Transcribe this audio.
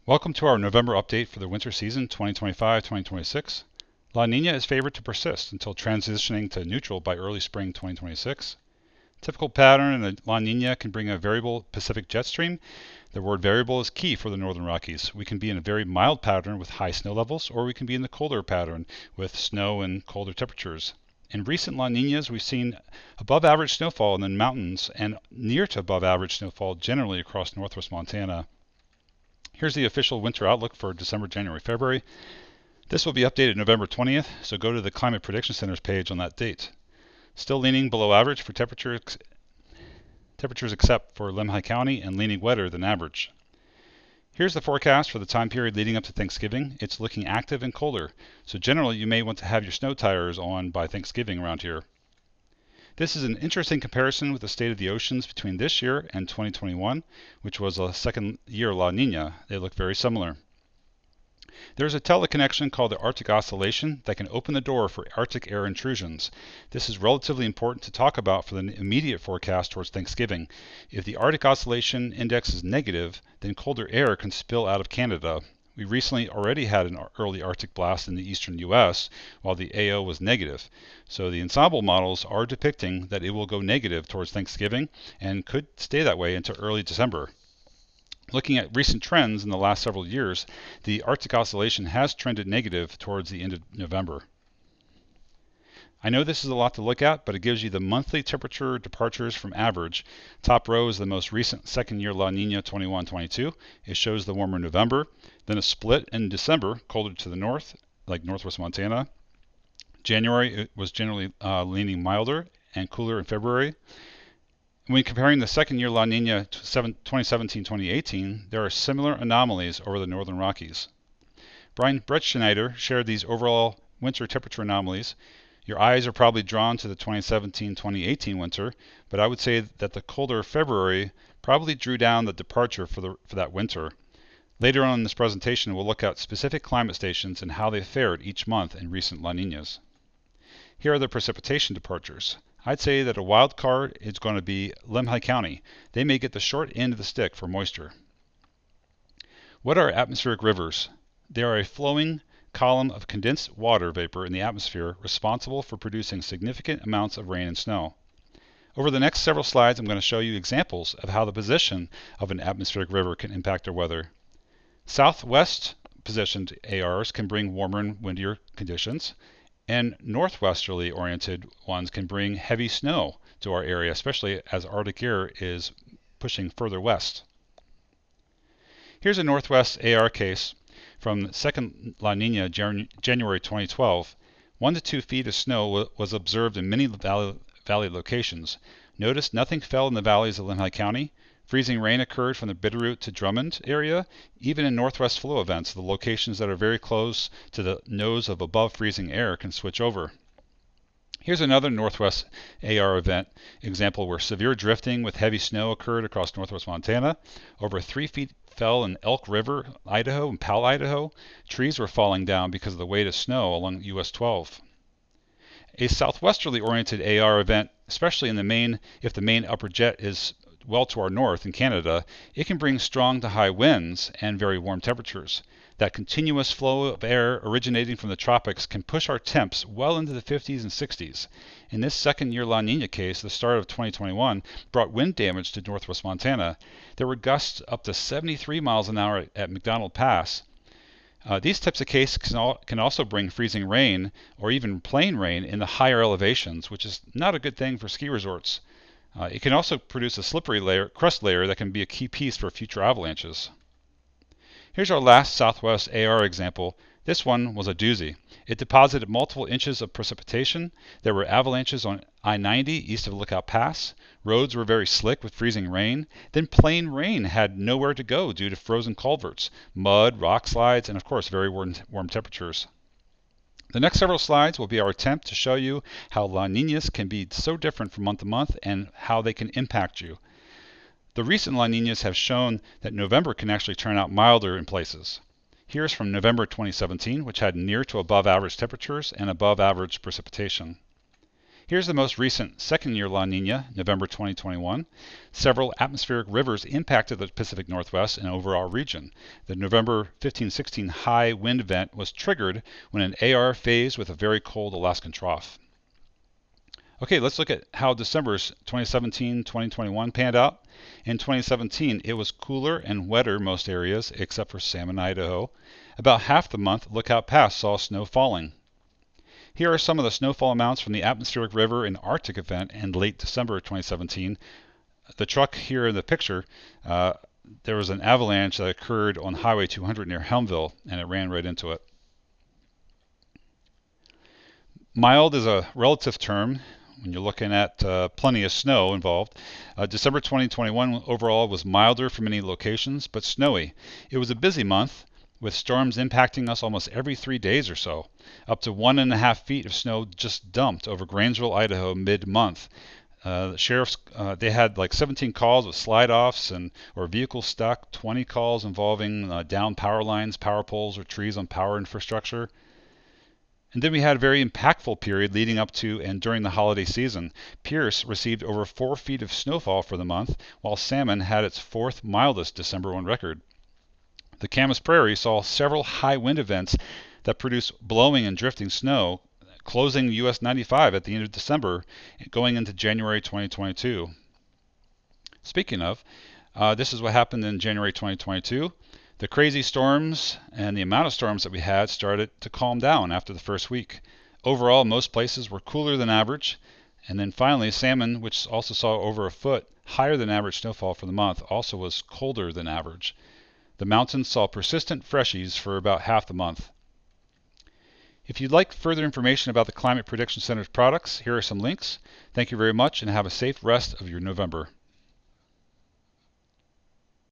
Welcome to our November update for the winter season 2025-2026. La Nina is favored to persist until transitioning to neutral by early spring 2026. Typical pattern in a La Nina can bring a variable Pacific jet stream. The word variable is key for the Northern Rockies. We can be in a very mild pattern with high snow levels, or we can be in the colder pattern with snow and colder temperatures. In recent La Ninas, we've seen above average snowfall in the mountains and near to above average snowfall generally across northwest Montana. Here's the official winter outlook for December, January, February. This will be updated November 20th, so go to the Climate Prediction Center's page on that date. Still leaning below average for temperatures except for Lemhi County, and leaning wetter than average. Here's the forecast for the time period leading up to Thanksgiving. It's looking active and colder, so generally you may want to have your snow tires on by Thanksgiving around here. This is an interesting comparison with the state of the oceans between this year and 2021, which was a second year La Nina. They look very similar. There's a teleconnection called the Arctic Oscillation that can open the door for Arctic air intrusions. This is relatively important to talk about for the immediate forecast towards Thanksgiving. If the Arctic Oscillation Index is negative, then colder air can spill out of Canada. We recently already had an early Arctic blast in the eastern U.S. while the AO was negative. So the ensemble models are depicting that it will go negative towards Thanksgiving and could stay that way into early December. Looking at recent trends in the last several years, the Arctic Oscillation has trended negative towards the end of November. I know this is a lot to look at, but it gives you the monthly temperature departures from average. Top row is the most recent second year La Nina 21-22. It shows the warmer November, then a split in December, colder to the north, like northwest Montana. January it was generally leaning milder and cooler in February. When comparing the second year La Nina 2017-2018, there are similar anomalies over the Northern Rockies. Brian Bretschneider shared these overall winter temperature anomalies. Your eyes are probably drawn to the 2017-2018 winter, but I would say that the colder February probably drew down the departure for that winter. Later on in this presentation, we'll look at specific climate stations and how they fared each month in recent La Ninas. Here are the precipitation departures. I'd say that a wild card is going to be Lemhi County. They may get the short end of the stick for moisture. What are atmospheric rivers? They are a flowing column of condensed water vapor in the atmosphere responsible for producing significant amounts of rain and snow. Over the next several slides, I'm going to show you examples of how the position of an atmospheric river can impact our weather. Southwest positioned ARs can bring warmer and windier conditions, and northwesterly oriented ones can bring heavy snow to our area, especially as Arctic air is pushing further west. Here's a northwest AR case from second La Nina, January 2012. 1 to 2 feet of snow was observed in many valley locations. Notice nothing fell in the valleys of Lemhi County. Freezing rain occurred from the Bitterroot to Drummond area. Even in northwest flow events, the locations that are very close to the nose of above freezing air can switch over. Here's another northwest AR event example where severe drifting with heavy snow occurred across northwest Montana. Over 3 feet fell in Elk River, Idaho, and Powell, Idaho. Trees were falling down because of the weight of snow along US 12. A southwesterly oriented AR event, especially in the main, if the main upper jet is well to our north in Canada, it can bring strong to high winds and very warm temperatures. That continuous flow of air originating from the tropics can push our temps well into the 50s and 60s. In this second year La Nina case, the start of 2021 brought wind damage to northwest Montana. There were gusts up to 73 miles an hour at McDonald Pass. These types of cases can also bring freezing rain or even plain rain in the higher elevations, which is not a good thing for ski resorts. It can also produce a slippery crust layer that can be a key piece for future avalanches. Here's our last Southwest AR example. This one was a doozy. It deposited multiple inches of precipitation. There were avalanches on I-90 east of Lookout Pass. Roads were very slick with freezing rain. Then plain rain had nowhere to go due to frozen culverts, mud, rock slides, and of course very warm temperatures. The next several slides will be our attempt to show you how La Ninas can be so different from month to month and how they can impact you. The recent La Ninas have shown that November can actually turn out milder in places. Here's from November 2017, which had near to above average temperatures and above average precipitation. Here's the most recent second-year La Nina, November 2021. Several atmospheric rivers impacted the Pacific Northwest and overall region. The November 15-16 high wind event was triggered when an AR phased with a very cold Alaskan trough. Okay, let's look at how December's 2017-2021 panned out. In 2017, it was cooler and wetter most areas except for Salmon, Idaho. About half the month, Lookout Pass saw snow falling. Here are some of the snowfall amounts from the atmospheric river and Arctic event in late December 2017. The truck here in the picture, there was an avalanche that occurred on Highway 200 near Helmville, and it ran right into it. Mild is a relative term when you're looking at plenty of snow involved. December 2021 overall was milder for many locations, but snowy. It was a busy month, with storms impacting us almost every 3 days or so. Up to 1.5 feet of snow just dumped over Grangeville, Idaho mid-month. Sheriffs, they had like 17 calls with slide-offs or vehicles stuck, 20 calls involving down power lines, power poles, or trees on power infrastructure. And then we had a very impactful period leading up to and during the holiday season. Pierce received over 4 feet of snowfall for the month, while Salmon had its fourth mildest December on record. The Camas Prairie saw several high wind events that produced blowing and drifting snow, closing US 95 at the end of December, going into January 2022. Speaking of, this is what happened in January 2022. The crazy storms and the amount of storms that we had started to calm down after the first week. Overall, most places were cooler than average. And then finally, Salmon, which also saw over a foot higher than average snowfall for the month, also was colder than average. The mountains saw persistent freshies for about half the month. If you'd like further information about the Climate Prediction Center's products, here are some links. Thank you very much and have a safe rest of your November.